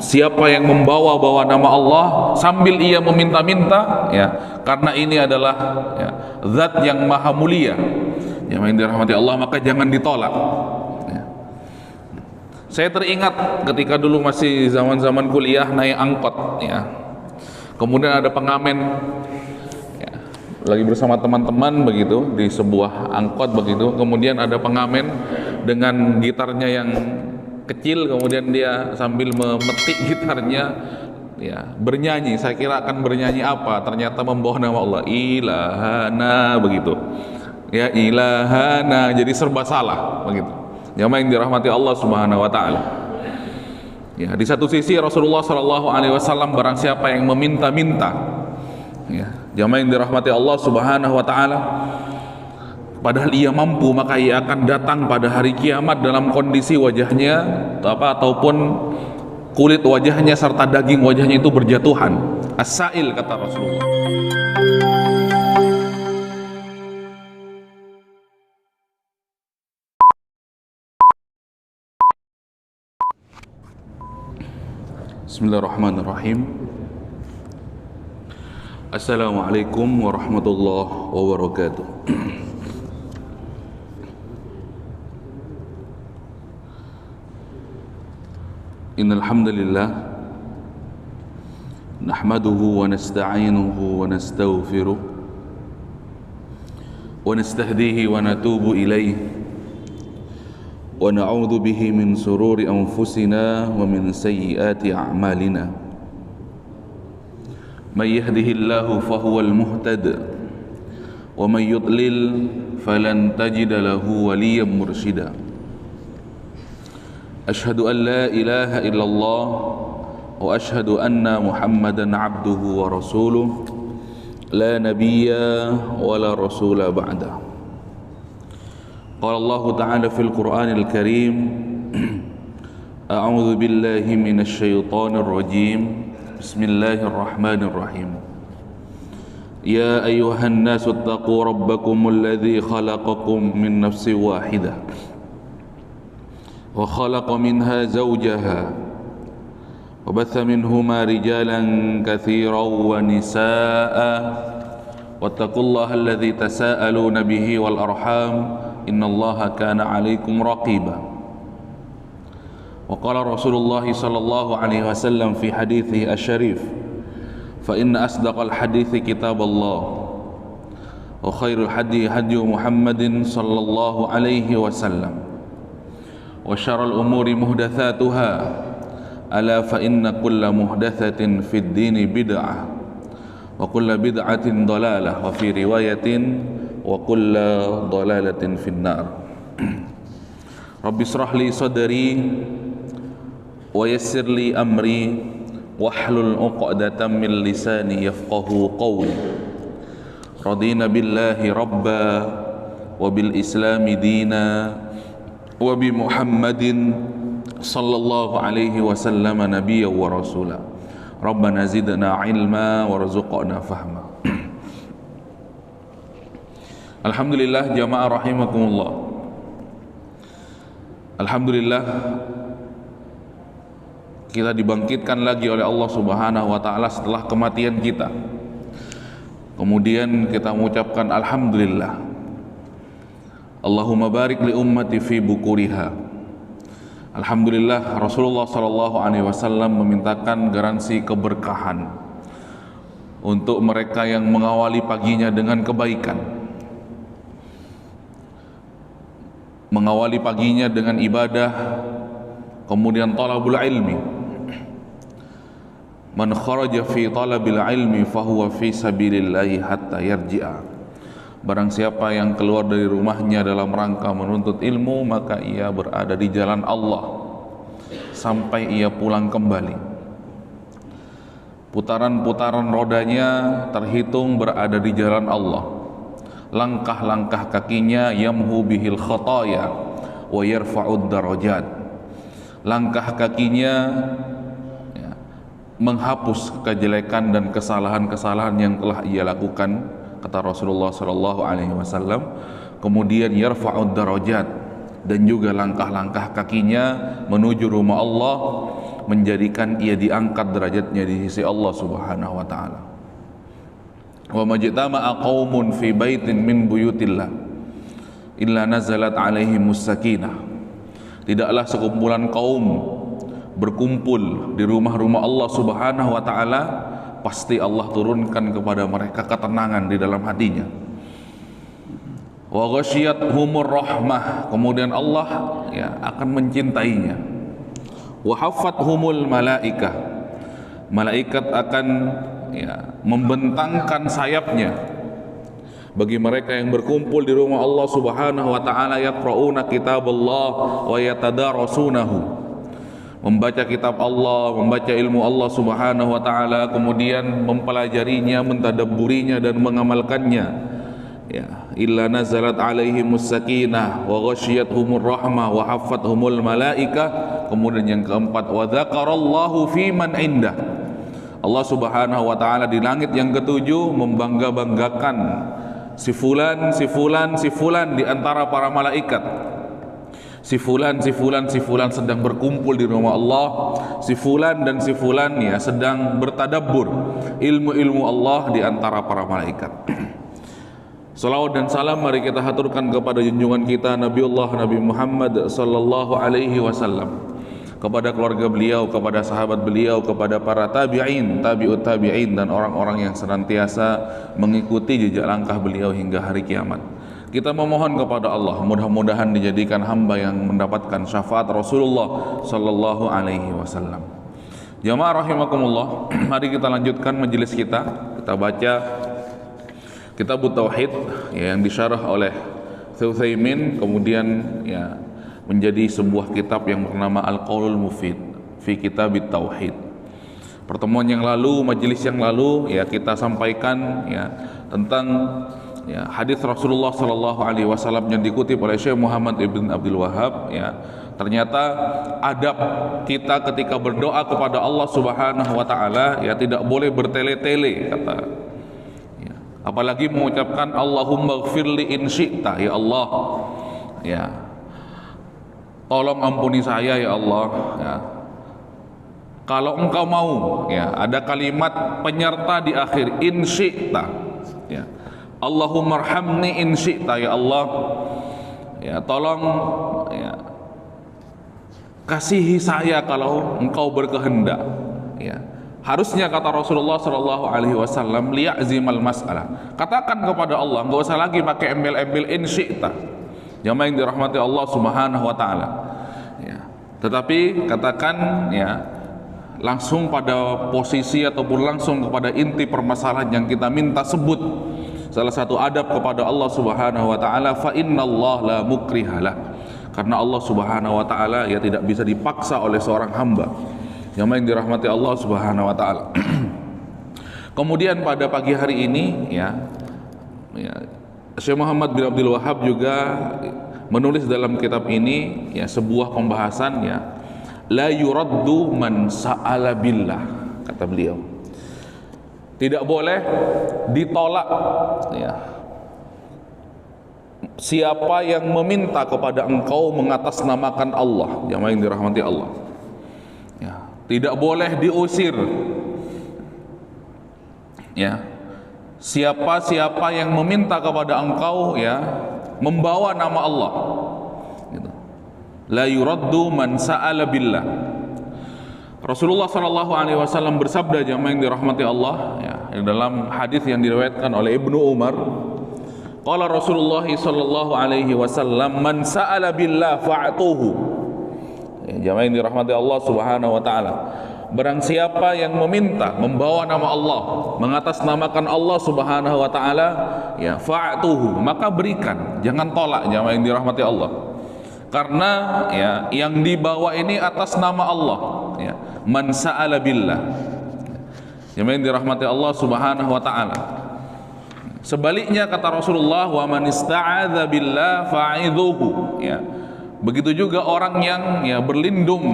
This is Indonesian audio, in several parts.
siapa yang membawa-bawa nama Allah sambil ia meminta-minta, ya, karena ini adalah, ya, zat yang maha mulia, yang dirahmati Allah, maka jangan ditolak. Ya. Saya teringat ketika dulu masih zaman-zaman kuliah naik angkot, ya. Kemudian ada pengamen, ya, lagi bersama teman-teman begitu di sebuah angkot begitu. Kemudian ada pengamen dengan gitarnya yang kecil, kemudian dia sambil memetik gitarnya, ya, bernyanyi. Saya kira akan bernyanyi apa, ternyata membawa nama Allah, ilahana begitu, ya, ilahana. Jadi serba salah begitu. Jamaah yang dirahmati Allah Subhanahu wa taala. Ya, di satu sisi Rasulullah sallallahu alaihi wasallam barang siapa yang meminta-minta, ya, jamaah yang dirahmati Allah Subhanahu wa taala, padahal ia mampu, maka ia akan datang pada hari kiamat dalam kondisi wajahnya ataupun kulit wajahnya serta daging wajahnya itu berjatuhan. As-sa'il, kata Rasulullah. Bismillahirrahmanirrahim. Assalamualaikum warahmatullahi wabarakatuh. Innal hamdalillah nahmaduhu wa nasta'inuhu wa nastaghfiruh wa nastahdihi wa natubu ilayhi wa na'udzu bihi min sururi anfusina wa min sayyiati a'malina. May yahdihillahu fahuwal muhtad wa may yudlil falan tajida lahu waliyyan mursyida. Asyhadu an la ilaha illallah wa asyhadu anna Muhammadan abduhu wa rasuluh la nabiyya wa la rasula ba'da. Qala Allah ta'ala fil Qur'anil Karim, a'udzu billahi minasy syaithanir rajim. Bismillahirrahmanirrahim. Ya ayyuhan nasu ittaqu rabbakumul ladzi khalaqakum min nafsin wahidah وخلق منها زوجها وبث منهما رجالا كثيرا ونساء واتقوا الله الذي تساءلون به والأرحام إن الله كان عليكم رقيبا. وقال رسول الله صلى الله عليه وسلم في حديثه الشريف فإن أصدق الحديث كتاب الله وخير الهدي هدي محمد صلى الله عليه وسلم وشر الأمور محدثاتها ألا فإن كل محدثة في الدين بدعة وكل بدعة ضلالة وفي رواية وكل ضلالة في النار. رب اشرح لي صدري ويسر لي أمري واحلل عقدة من لساني يفقهوا قولي. رضينا بالله ربا وبالإسلام دينا wabi Muhammadin sallallahu alaihi wasallam nabiyya wa rasula. Rabbana zidna ilma warzuqna fahma. Alhamdulillah jamaah rahimakumullah. Alhamdulillah kita dibangkitkan lagi oleh Allah Subhanahu wa taala setelah kematian kita. Kemudian kita mengucapkan alhamdulillah. Allahumma barik li ummati fi bukuriha. Alhamdulillah Rasulullah sallallahu alaihi wasallam memintakan garansi keberkahan untuk mereka yang mengawali paginya dengan kebaikan, mengawali paginya dengan ibadah, kemudian talabul ilmi. Man kharaja fi talabil ilmi fahuwa fi sabilillahi hatta yarji'a. Barang siapa yang keluar dari rumahnya dalam rangka menuntut ilmu, maka ia berada di jalan Allah sampai ia pulang kembali. Putaran-putaran rodanya terhitung berada di jalan Allah. Langkah-langkah kakinya yamhu bihil khataya wa yarfa'ud darajat. Langkah kakinya, ya, menghapus kejelekan dan kesalahan-kesalahan yang telah ia lakukan, kata Rasulullah sallallahu alaihi wasallam. Kemudian yarfa'ud darajat, dan juga langkah-langkah kakinya menuju rumah Allah menjadikan ia diangkat derajatnya di sisi Allah Subhanahu wa taala. Wa majtama'a qaumun fi baitin min buyutillah illa nazalat alaihimus sakinah. Tidaklah sekumpulan kaum berkumpul di rumah-rumah Allah Subhanahu wa taala, pasti Allah turunkan kepada mereka ketenangan di dalam hatinya. Wa ghasyiyatuhumur rahmah, kemudian Allah akan mencintainya. Wa haffathumul malaikah, malaikat akan membentangkan sayapnya bagi mereka yang berkumpul di rumah Allah Subhanahu wa taala, yaqra'una kitaballah wa yatadarasunahu, membaca kitab Allah, membaca ilmu Allah Subhanahu wa taala, kemudian mempelajarinya, mentadabburinya dan mengamalkannya. Illa nazalat alaihimus sakinah wa ghasyiyatuhumur rahmah wa haffathumul malaikah. Kemudian yang keempat, wa dzakarallahu fi man indah. Allah Subhanahu wa taala di langit yang ketujuh membangga-banggakan si fulan di antara para malaikat. Si fulan sedang berkumpul di rumah Allah. Si fulan dan si fulan sedang bertadabbur ilmu-ilmu Allah di antara para malaikat. Salawat dan salam mari kita haturkan kepada junjungan kita Nabiullah Nabi Muhammad sallallahu alaihi wasallam, kepada keluarga beliau, kepada sahabat beliau, kepada para tabi'in, tabi'ut tabi'in, dan orang-orang yang senantiasa mengikuti jejak langkah beliau hingga hari kiamat. Kita memohon kepada Allah, mudah-mudahan dijadikan hamba yang mendapatkan syafaat Rasulullah sallallahu alaihi wasallam. Jamaah rahimakumullah, mari kita lanjutkan majelis kita. Kita baca Kitab Tauhid yang disyarah oleh Utsaimin, kemudian menjadi sebuah kitab yang bernama Al-Qaulul Mufid fi Kitab Tauhid. Pertemuan yang lalu, majelis yang lalu kita sampaikan tentang hadis Rasulullah sallallahu alaihi wasallam yang dikutip oleh Syekh Muhammad ibn Abdul Wahhab. Ternyata adab kita ketika berdoa kepada Allah Subhanahu wa taala tidak boleh bertele-tele, kata. Apalagi mengucapkan Allahumma gfirli in syi'ta, ya Allah, tolong ampuni saya ya Allah, kalau engkau mau, ada kalimat penyerta di akhir, in syi'ta, Allahumma arhamni in syi'ta, ya Allah, tolong kasihi saya kalau engkau berkehendak. Harusnya kata Rasulullah sallallahu alaihi wasallam, liya'zimal mas'alah, katakan kepada Allah, enggak usah lagi pakai embel-embel in syi'ta. Jamaah yang dirahmati Allah Subhanahu wa taala. Tetapi katakan langsung pada posisi ataupun langsung kepada inti permasalahan yang kita minta sebut. Salah satu adab kepada Allah Subhanahu wa taala, fa innallaha la mukrihalah, karena Allah Subhanahu wa taala tidak bisa dipaksa oleh seorang hamba. Yang main dirahmati Allah Subhanahu wa taala. Kemudian pada pagi hari ini Syekh Muhammad bin Abdul Wahhab juga menulis dalam kitab ini sebuah pembahasan la yuraddu man sa'ala billah, kata beliau. Tidak boleh ditolak siapa yang meminta kepada engkau mengatasnamakan Allah. Jamaah yang dirahmati Allah. Tidak boleh diusir. Siapa-siapa yang meminta kepada engkau membawa nama Allah. La yuraddu man sa'ala billah. Rasulullah sallallahu alaihi wasallam bersabda, jamaah yang dirahmati Allah, dalam hadis yang diriwayatkan oleh Ibnu Umar, qala Rasulullah sallallahu alaihi wasallam, man sa'ala billah fa'tuhu. Jamaah yang dirahmati Allah Subhanahu wa taala, barang siapa yang meminta membawa nama Allah, mengatasnamakan Allah Subhanahu wa taala, fa'tuhu, maka berikan, jangan tolak. Jamaah yang dirahmati Allah, karena yang dibawa ini atas nama Allah, man sa'ala billah. Jamaah yang dirahmati Allah Subhanahu wa taala. Sebaliknya kata Rasulullah, wa man ista'adza billah fa'idhuhu. Begitu juga orang yang berlindung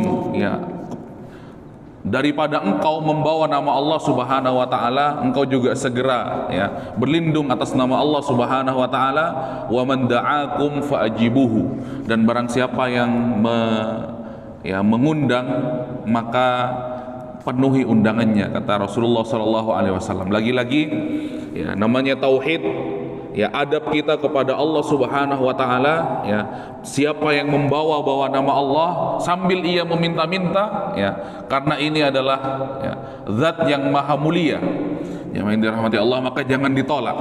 daripada engkau membawa nama Allah Subhanahu wa taala, engkau juga segera berlindung atas nama Allah Subhanahu wa taala. Wa man da'akum fa'ajibuhu, dan barang siapa yang ya mengundang, maka penuhi undangannya, kata Rasulullah sallallahu alaihi wasallam. Lagi-lagi ya namanya tauhid, ya adab kita kepada Allah Subhanahu wa taala, ya siapa yang membawa nama Allah sambil ia meminta-minta, ya karena ini adalah ya zat yang maha mulia, yang dirahmati Allah, maka jangan ditolak.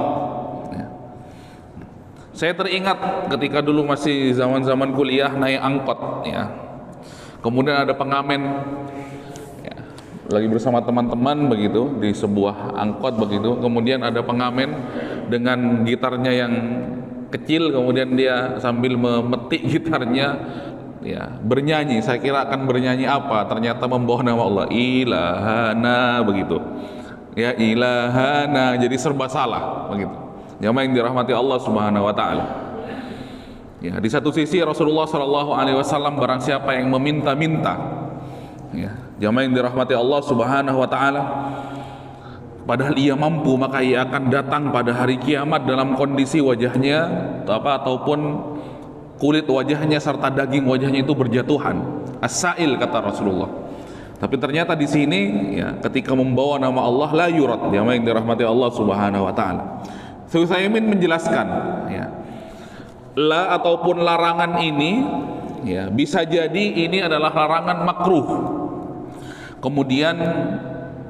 Ya. Saya teringat ketika dulu masih zaman-zaman kuliah naik angkot, ya kemudian ada pengamen, ya, lagi bersama teman-teman begitu di sebuah angkot begitu, kemudian ada pengamen dengan gitarnya yang kecil, kemudian dia sambil memetik gitarnya, ya bernyanyi. Saya kira akan bernyanyi apa, ternyata membawa nama Allah, ilahana begitu, ya ilahana, jadi serba salah begitu. Jamaah yang dirahmati Allah Subhanahu wa taala. Ya, di satu sisi Rasulullah sallallahu alaihi wasallam, barang siapa yang meminta-minta, ya jamaah yang dirahmati Allah Subhanahu wa taala, padahal ia mampu, maka ia akan datang pada hari kiamat dalam kondisi wajahnya ataupun kulit wajahnya serta daging wajahnya itu berjatuhan, as-sa'il, kata Rasulullah. Tapi ternyata di sini, ya ketika membawa nama Allah, la yurad, jamaah yang dirahmati Allah Subhanahu wa taala. Utsaimin menjelaskan, ya la ataupun larangan ini, ya bisa jadi ini adalah larangan makruh, kemudian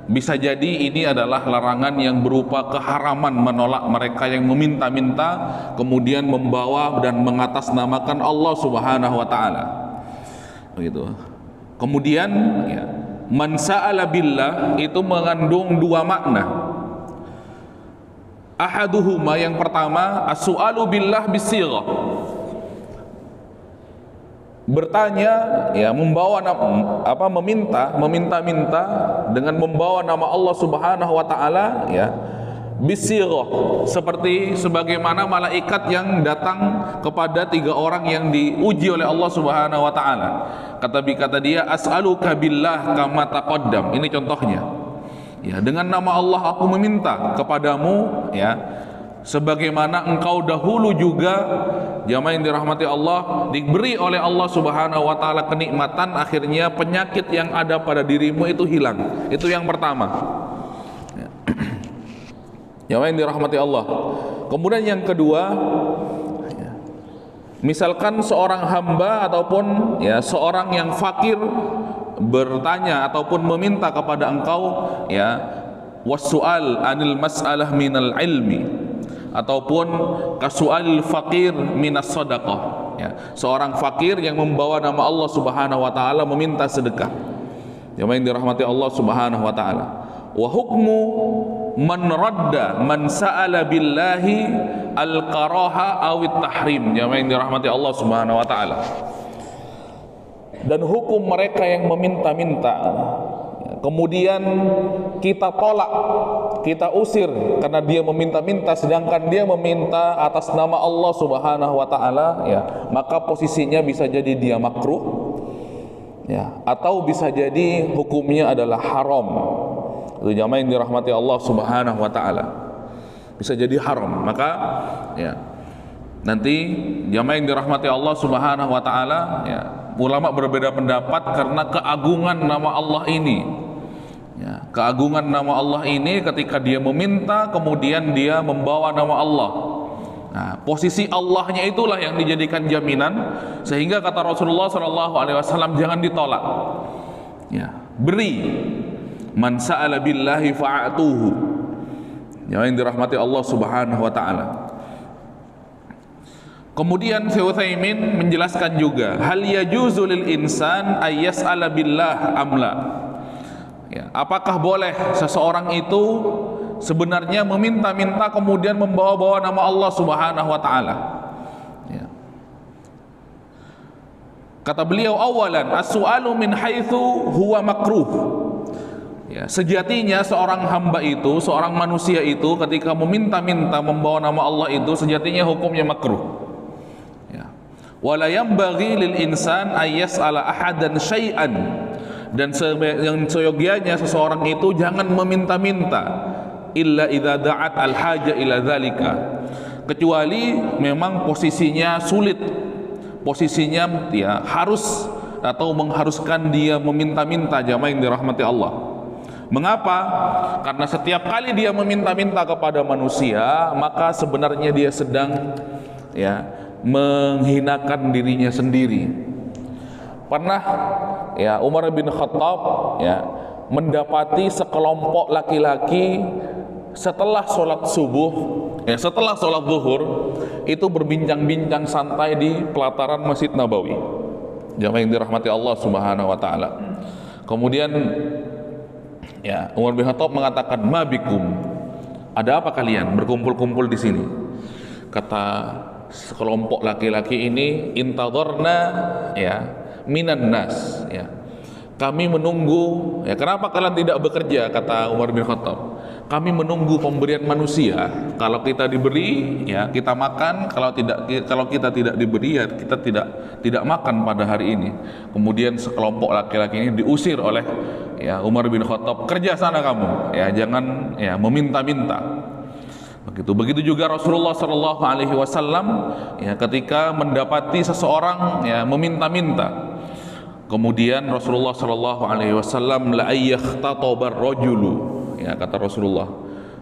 bisa jadi ini adalah larangan yang berupa keharaman, menolak mereka yang meminta-minta kemudian membawa dan mengatasnamakan Allah Subhanahu wa taala. Begitu. Kemudian ya, man sa'ala billah itu mengandung dua makna. Ahaduhuma, yang pertama, as-su'alu billah bisighah, bertanya, ya membawa meminta-minta dengan membawa nama Allah Subhanahu wa taala, ya bisighah, seperti sebagaimana malaikat yang datang kepada tiga orang yang diuji oleh Allah Subhanahu wa taala. Kata dia, as'aluka billah kama taqaddam. Ini contohnya. Ya, dengan nama Allah aku meminta kepadamu, ya sebagaimana engkau dahulu juga, jamaah yang dirahmati Allah, diberi oleh Allah Subhanahu wa taala kenikmatan, akhirnya penyakit yang ada pada dirimu itu hilang. Itu yang pertama. Ya. Jamaah yang dirahmati Allah. Kemudian yang kedua, ya, misalkan seorang hamba ataupun ya seorang yang fakir bertanya ataupun meminta kepada engkau, ya wasu'al anil mas'alah minal ilmi, ataupun kasu'alil fakir minas sadaqah, ya seorang fakir yang membawa nama Allah Subhanahu wa taala meminta sedekah. Jamaah yang dirahmati Allah Subhanahu wa taala. Wa hukmu man radda man sa'ala billahi al-karaha awit tahrim. Jamaah yang dirahmati Allah Subhanahu wa taala. Dan hukum mereka yang meminta-minta kemudian kita tolak, kita usir karena dia meminta-minta, sedangkan dia meminta atas nama Allah Subhanahu wa taala, ya maka posisinya bisa jadi dia makruh, ya atau bisa jadi hukumnya adalah haram. Itu jamaah yang dirahmati Allah Subhanahu wa taala, bisa jadi haram. Maka ya nanti jamaah yang dirahmati Allah Subhanahu wa taala, ya ulama berbeda pendapat karena keagungan nama Allah ini, ya keagungan nama Allah ini ketika dia meminta kemudian dia membawa nama Allah. Nah, posisi Allahnya itulah yang dijadikan jaminan, sehingga kata Rasulullah SAW, jangan ditolak, ya beri, man sa'ala billahi fa'atuhu, yang dirahmati Allah Subhanahu wa taala. Kemudian Syekh Utsaimin menjelaskan juga, hal yajuzu lil insan ay yas'ala billah amla, ya apakah boleh seseorang itu sebenarnya meminta-minta kemudian membawa-bawa nama Allah Subhanahu wa taala, ya. Kata beliau, awalan as-su'alu min haitsu huwa makruh, ya sejatinya seorang hamba itu, seorang manusia itu ketika meminta-minta membawa nama Allah itu sejatinya hukumnya makruh. Wala yanbaghi lil insan ay yas'ala ahadan syai'an, dan yang seyogianya seseorang itu jangan meminta-minta illa idza da'at al haja ila dzalika, kecuali memang posisinya sulit, posisinya ya harus atau mengharuskan dia meminta-minta, jamaah yang dirahmati Allah. Mengapa? Karena setiap kali dia meminta-minta kepada manusia, maka sebenarnya dia sedang menghinakan dirinya sendiri. Pernah Umar bin Khattab mendapati sekelompok laki-laki setelah sholat subuh, setelah sholat zuhur itu berbincang-bincang santai di pelataran Masjid Nabawi. Jamaah yang dirahmati Allah Subhanahu wa taala. Kemudian Umar bin Khattab mengatakan, "Ma bikum?" Ada apa kalian berkumpul-kumpul di sini? Kata sekelompok laki-laki ini, "Intadharna minan nas." Kami menunggu. Kenapa kalian tidak bekerja? Kata Umar bin Khattab. Kami menunggu pemberian manusia. Kalau kita diberi, kita makan. Kalau kita tidak diberi, kita tidak makan pada hari ini. Kemudian sekelompok laki-laki ini diusir oleh Umar bin Khattab, "Kerja sana kamu, jangan meminta-minta." Begitu juga Rasulullah Shallallahu Alaihi Wasallam ketika mendapati seseorang meminta-minta. Kemudian Rasulullah Shallallahu Alaihi Wasallam, "La ayyakhtatabar rajulu." Kata Rasulullah,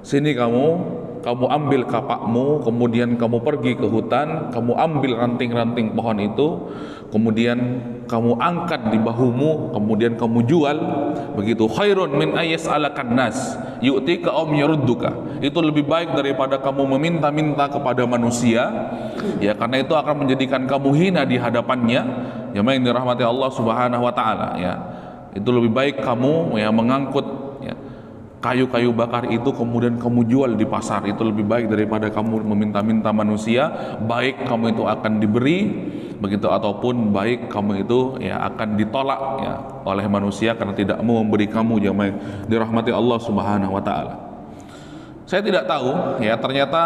"Sini kamu ambil kapakmu, kemudian kamu pergi ke hutan, kamu ambil ranting-ranting pohon itu, kemudian kamu angkat di bahumu, kemudian kamu jual. Begitu, khairun min ayyas'alakan nas yu'tika aw yarudduka." Itu lebih baik daripada kamu meminta-minta kepada manusia, karena itu akan menjadikan kamu hina di hadapannya. Jamaah yang dirahmati Allah Subhanahu wa taala, itu lebih baik kamu mengangkut kayu-kayu bakar itu kemudian kamu jual di pasar. Itu lebih baik daripada kamu meminta-minta manusia. Baik kamu itu akan diberi, begitu, ataupun baik kamu itu akan ditolak oleh manusia karena tidak mau memberi kamu. Jamaah dirahmati Allah Subhanahu wa taala. Saya tidak tahu, ternyata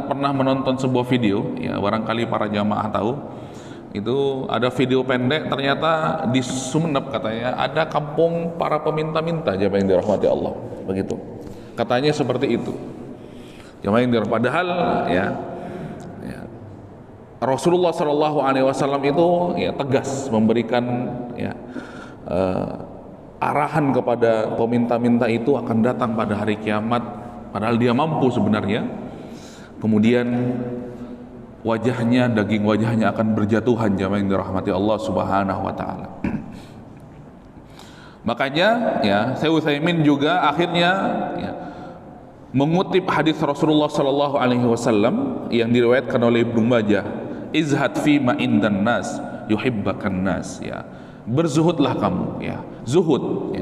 pernah menonton sebuah video, barangkali para jamaah tahu. Itu ada video pendek, ternyata di Sumeneb katanya ada kampung para peminta-minta, jamaah yang dirahmati Allah. Begitu. Katanya seperti itu. Jamaah yang dirahmati, padahal Rasulullah Shallallahu Alaihi Wasallam itu tegas memberikan arahan kepada peminta-minta itu akan datang pada hari kiamat, padahal dia mampu sebenarnya. Kemudian daging wajahnya akan berjatuhan, jamaah yang dirahmati Allah Subhanahu wa taala. Makanya Syekh Utsaimin juga akhirnya mengutip hadis Rasulullah sallallahu alaihi wasallam yang diriwayatkan oleh Ibnu Majah, "Izhad fi ma indan nas yuhibbakan nas." Berzuhudlah kamu, zuhud,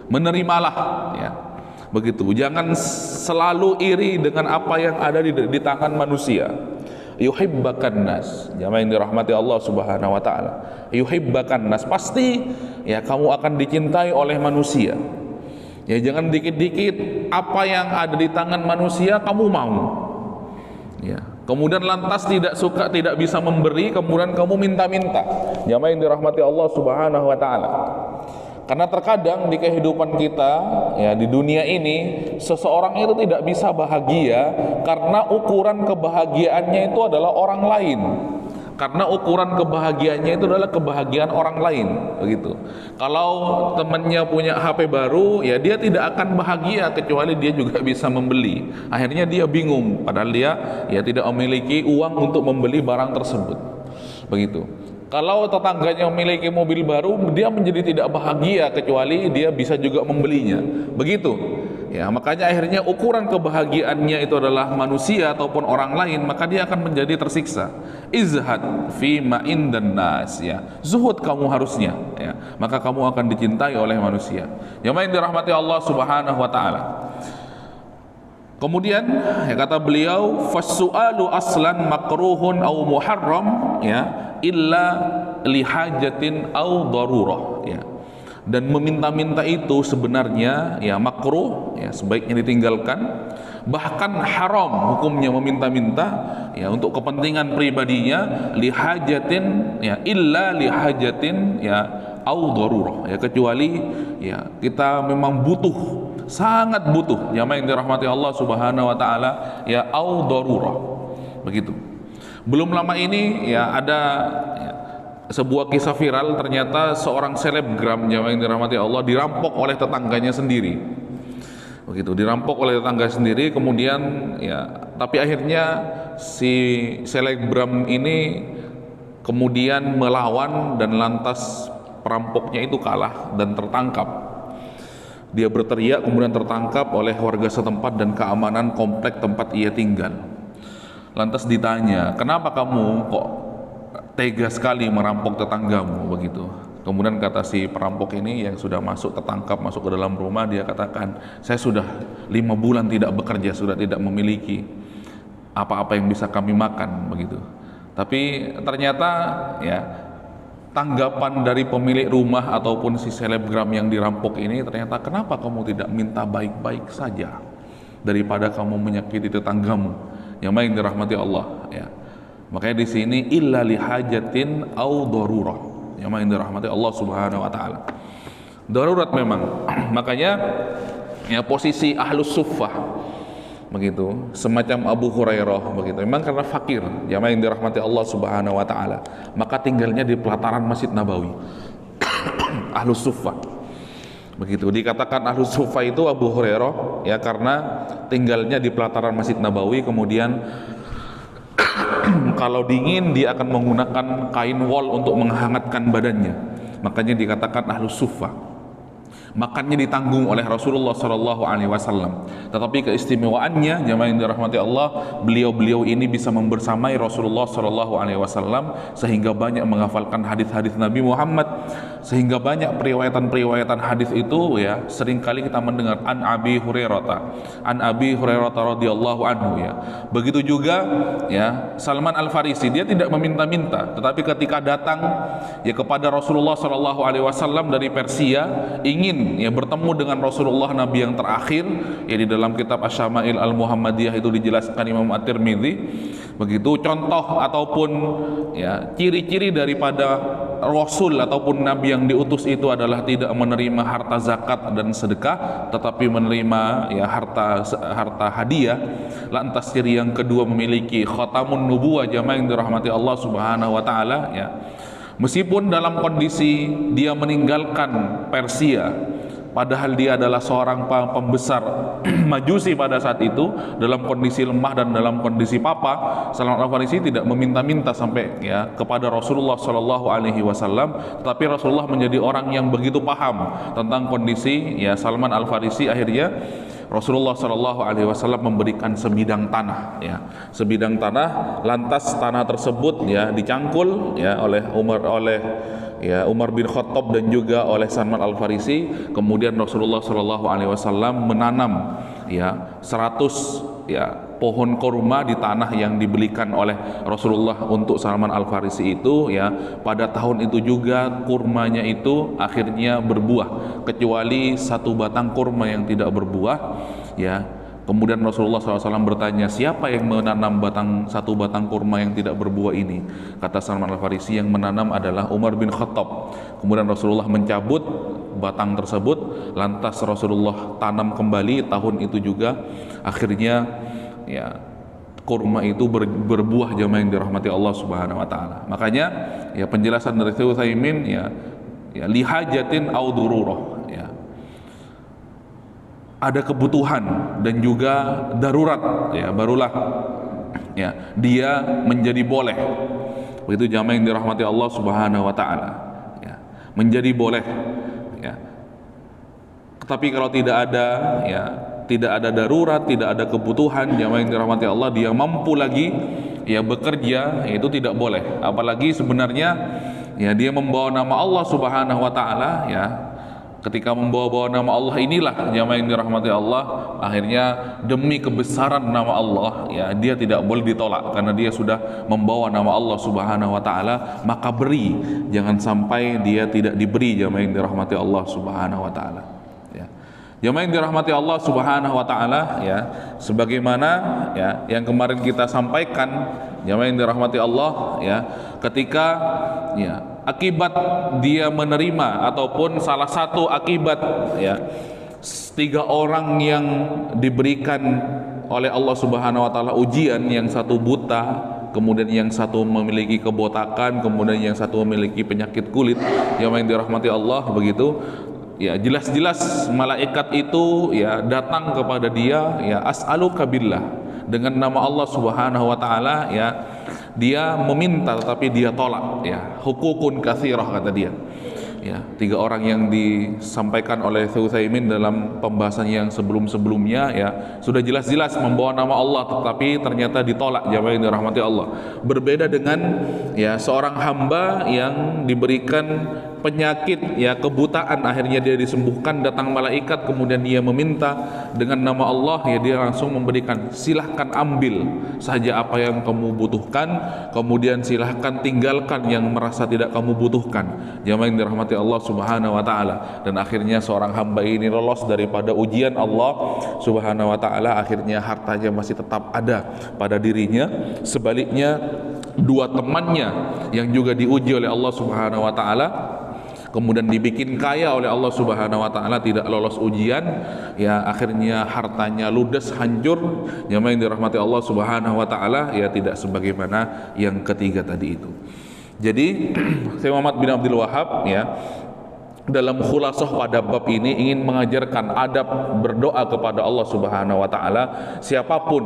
menerimalah, begitu. Jangan selalu iri dengan apa yang ada di tangan manusia. Yuhibbakan nas, jamaah yang dirahmati Allah Subhanahu wa taala. Yuhibbakan nas, pasti kamu akan dicintai oleh manusia. Jangan dikit-dikit apa yang ada di tangan manusia kamu mau. Kemudian lantas tidak suka, tidak bisa memberi, kemudian kamu minta-minta. Jamaah yang dirahmati Allah Subhanahu wa taala. Karena terkadang di kehidupan kita di dunia ini, seseorang itu tidak bisa bahagia karena ukuran kebahagiaannya itu adalah orang lain. Karena ukuran kebahagiaannya itu adalah kebahagiaan orang lain, begitu. Kalau temannya punya HP baru, dia tidak akan bahagia kecuali dia juga bisa membeli. Akhirnya dia bingung, padahal dia tidak memiliki uang untuk membeli barang tersebut, begitu. Kalau tetangganya memiliki mobil baru, dia menjadi tidak bahagia kecuali dia bisa juga membelinya. Begitu. Makanya akhirnya ukuran kebahagiaannya itu adalah manusia ataupun orang lain, maka dia akan menjadi tersiksa. Izhad fi ma indan nas, zuhud kamu harusnya, maka kamu akan dicintai oleh manusia. Jamaah yang dirahmati Allah Subhanahu wa taala. Kemudian kata beliau, fasu'alu aslan makruhun au muharram illa lihajatin au darurah. Dan meminta-minta itu sebenarnya makruh, sebaiknya ditinggalkan. Bahkan haram hukumnya meminta-minta untuk kepentingan pribadinya, lihajatin illa lihajatin au darurah, kecuali kita memang butuh, sangat butuh, jamaah yang dirahmati Allah Subhanahu wa taala, au darurah. Begitu. Belum lama ini ada sebuah kisah viral, ternyata seorang selebgram jamaah yang dirahmati Allah dirampok oleh tetangganya sendiri. Begitu, dirampok oleh tetangga sendiri, kemudian ya, tapi akhirnya si selebgram ini kemudian melawan dan lantas perampoknya itu kalah dan tertangkap. Dia berteriak kemudian tertangkap oleh warga setempat dan keamanan komplek tempat ia tinggal. Lantas ditanya, kenapa kamu kok tega sekali merampok tetanggamu begitu? Kemudian kata si perampok ini yang sudah tertangkap masuk ke dalam rumah, dia katakan, saya sudah 5 bulan tidak bekerja, sudah tidak memiliki apa-apa yang bisa kami makan begitu. Tapi ternyata ya, tanggapan dari pemilik rumah ataupun si selebgram yang dirampok ini ternyata, kenapa kamu tidak minta baik-baik saja daripada kamu menyakiti tetanggamu? Yang yang dirahmati Allah ya. Makanya di sini illa lihajatin au darurah, yang dirahmati Allah Subhanahu wa taala. Darurat memang. Makanya ya, posisi ahlus suffah begitu, semacam Abu Hurairah begitu, memang karena fakir, jamaah yang dirahmati Allah Subhanahu wa taala, maka tinggalnya di pelataran Masjid Nabawi. Ahlus suffah begitu, dikatakan ahlus suffah itu Abu Hurairah ya, karena tinggalnya di pelataran Masjid Nabawi, kemudian kalau dingin dia akan menggunakan kain wol untuk menghangatkan badannya, makanya dikatakan ahlus suffah. Makannya ditanggung oleh Rasulullah Shallallahu Alaihi Wasallam. Tetapi keistimewaannya, jamaah yang dirahmati Allah, beliau ini bisa membersamai Rasulullah Shallallahu Alaihi Wasallam sehingga banyak menghafalkan hadis-hadis Nabi Muhammad, sehingga banyak periwayatan hadis itu ya, seringkali kita mendengar an Abi Hurairah radhiyallahu anhu ya. Begitu juga ya Salman Al Farisi, dia tidak meminta-minta, tetapi ketika datang ya kepada Rasulullah Shallallahu Alaihi Wasallam dari Persia, ingin ya bertemu dengan Rasulullah, Nabi yang terakhir, ya di dalam kitab Asy-Syama'il Al-Muhammadiyah itu dijelaskan Imam At-Tirmidzi begitu, contoh ataupun ya ciri-ciri daripada Rasul ataupun Nabi yang diutus itu adalah tidak menerima harta zakat dan sedekah, tetapi menerima ya harta hadiah. Lantas ciri yang kedua memiliki khatamun nubuwah, jamaah yang dirahmati Allah Subhanahu wa taala ya. Meskipun dalam kondisi dia meninggalkan Persia, padahal dia adalah seorang pembesar Majusi pada saat itu, dalam kondisi lemah dan dalam kondisi papa, Salman Al Farisi tidak meminta-minta sampai ya kepada Rasulullah Shallallahu Alaihi Wasallam, tetapi Rasulullah menjadi orang yang begitu paham tentang kondisi ya Salman Al Farisi. Akhirnya Rasulullah Shallallahu Alaihi Wasallam memberikan sebidang tanah, ya, sebidang tanah. Lantas tanah tersebut ya dicangkul ya oleh Umar bin Khattab dan juga oleh Salman Al Farisi. Kemudian Rasulullah Shallallahu Alaihi Wasallam menanam ya 100 ya pohon kurma di tanah yang dibelikan oleh Rasulullah untuk Salman Al Farisi itu ya. Pada tahun itu juga kurmanya itu akhirnya berbuah, kecuali 1 batang kurma yang tidak berbuah ya. Kemudian Rasulullah SAW bertanya, siapa yang menanam 1 batang kurma yang tidak berbuah ini? Kata Salman Al Farisi, yang menanam adalah Umar bin Khattab. Kemudian Rasulullah mencabut batang tersebut, lantas Rasulullah tanam kembali tahun itu juga. Akhirnya ya kurma itu berbuah, jamaah yang dirahmati Allah Subhanahu wa taala. Makanya ya penjelasan dari Syekh Utsaimin ya lihajatin au dururah ya. Ada kebutuhan dan juga darurat ya, barulah ya dia menjadi boleh. Begitu jamaah yang dirahmati Allah Subhanahu wa taala ya, menjadi boleh ya. Tetapi kalau tidak ada darurat, tidak ada kebutuhan, jamaah yang dirahmati Allah, dia mampu lagi ya bekerja, itu tidak boleh. Apalagi sebenarnya ya dia membawa nama Allah Subhanahu wa taala ya. Ketika membawa nama Allah inilah, jamaah yang dirahmati Allah, akhirnya demi kebesaran nama Allah ya, dia tidak boleh ditolak karena dia sudah membawa nama Allah Subhanahu wa taala, maka beri, jangan sampai dia tidak diberi, jamaah yang dirahmati Allah Subhanahu wa taala. Jamaah yang dirahmati Allah Subhanahu wa taala ya, sebagaimana ya yang kemarin kita sampaikan, jamaah yang dirahmati Allah ya, ketika ya akibat dia menerima ataupun salah satu akibat ya 3 orang yang diberikan oleh Allah Subhanahu wa taala ujian, yang satu buta kemudian yang satu memiliki kebotakan, kemudian yang satu memiliki penyakit kulit, yang dirahmati Allah begitu. Ya, jelas-jelas malaikat itu ya datang kepada dia, ya as'aluka billah, dengan nama Allah Subhanahu wa taala, ya dia meminta tetapi dia tolak, ya hukukun katsirah kata dia. Ya, 3 orang yang disampaikan oleh Utsaimin dalam pembahasan yang sebelum-sebelumnya, ya sudah jelas-jelas membawa nama Allah tetapi ternyata ditolak, jamaah yang dirahmati Allah. Berbeda dengan ya seorang hamba yang diberikan penyakit, ya kebutaan, akhirnya dia disembuhkan, datang malaikat kemudian dia meminta dengan nama Allah, ya dia langsung memberikan, silahkan ambil saja apa yang kamu butuhkan, kemudian silahkan tinggalkan yang merasa tidak kamu butuhkan, jamaah yang dirahmati Allah Subhanahu wa taala. Dan akhirnya seorang hamba ini lolos daripada ujian Allah Subhanahu wa taala, akhirnya hartanya masih tetap ada pada dirinya. Sebaliknya 2 temannya yang juga diuji oleh Allah Subhanahu wa taala, kemudian dibikin kaya oleh Allah Subhanahu wa taala, tidak lolos ujian, ya akhirnya hartanya ludes, hancur, jamaah yang dirahmati Allah Subhanahu wa taala, ya tidak sebagaimana yang ketiga tadi itu. Jadi Syekh Muhammad bin Abdul Wahhab ya dalam khulasah pada bab ini ingin mengajarkan adab berdoa kepada Allah Subhanahu wa taala. Siapapun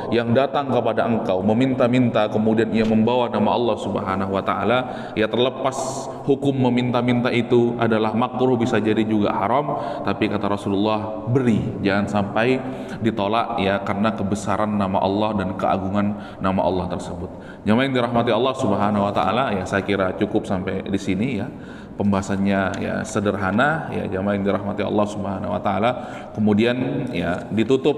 yang datang kepada engkau meminta-minta kemudian ia membawa nama Allah Subhanahu wa taala, ya terlepas hukum meminta-minta itu adalah makruh, bisa jadi juga haram, tapi kata Rasulullah, beri, jangan sampai ditolak, ya karena kebesaran nama Allah dan keagungan nama Allah tersebut. Jamaah yang dirahmati Allah Subhanahu wa taala, ya saya kira cukup sampai di sini, ya pembahasannya ya sederhana, ya jamaah yang dirahmati Allah Subhanahu wa taala. Kemudian ya ditutup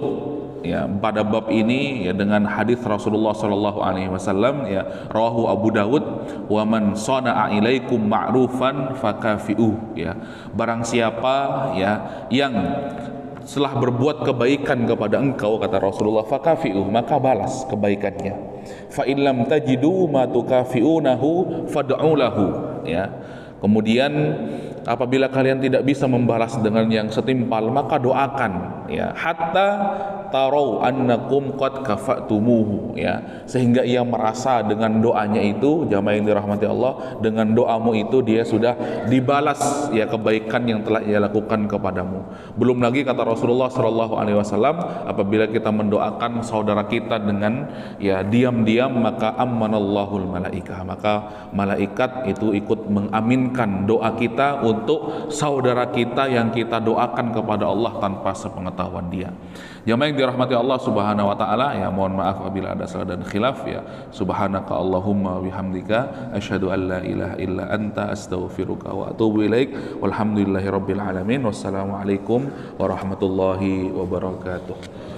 ya pada bab ini ya dengan hadis Rasulullah sallallahu alaihi wasallam, ya rawahu Abu Dawud, wa man sana'a ilaikum ma'rufan fakafi'u, ya barang siapa ya yang setelah berbuat kebaikan kepada engkau, kata Rasulullah, fakafi'u, maka balas kebaikannya. Fa in lam tajidu ma tukafi'unahu fad'u lahu, ya. Kemudian apabila kalian tidak bisa membalas dengan yang setimpal, maka doakan, ya hatta tarau annakum qad kafatumuhu, ya sehingga ia merasa dengan doanya itu, jamaah yang dirahmati Allah, dengan doamu itu dia sudah dibalas ya kebaikan yang telah ia lakukan kepadamu. Belum lagi kata Rasulullah sallallahu alaihi wasallam, apabila kita mendoakan saudara kita dengan ya diam-diam, maka ammanallahul malaikah, maka malaikat itu ikut mengaminkan doa kita untuk saudara kita yang kita doakan kepada Allah tanpa sepengetahuan dia. Jamaah yang dirahmati Allah Subhanahu wa taala, ya mohon maaf apabila ada salah dan khilaf, ya subhanaka Allahumma bihamdika asyhadu an la ilaha illa anta astaghfiruka wa atubu ilaik. Walhamdulillahirabbil alamin. Wassalamualaikum warahmatullahi wabarakatuh.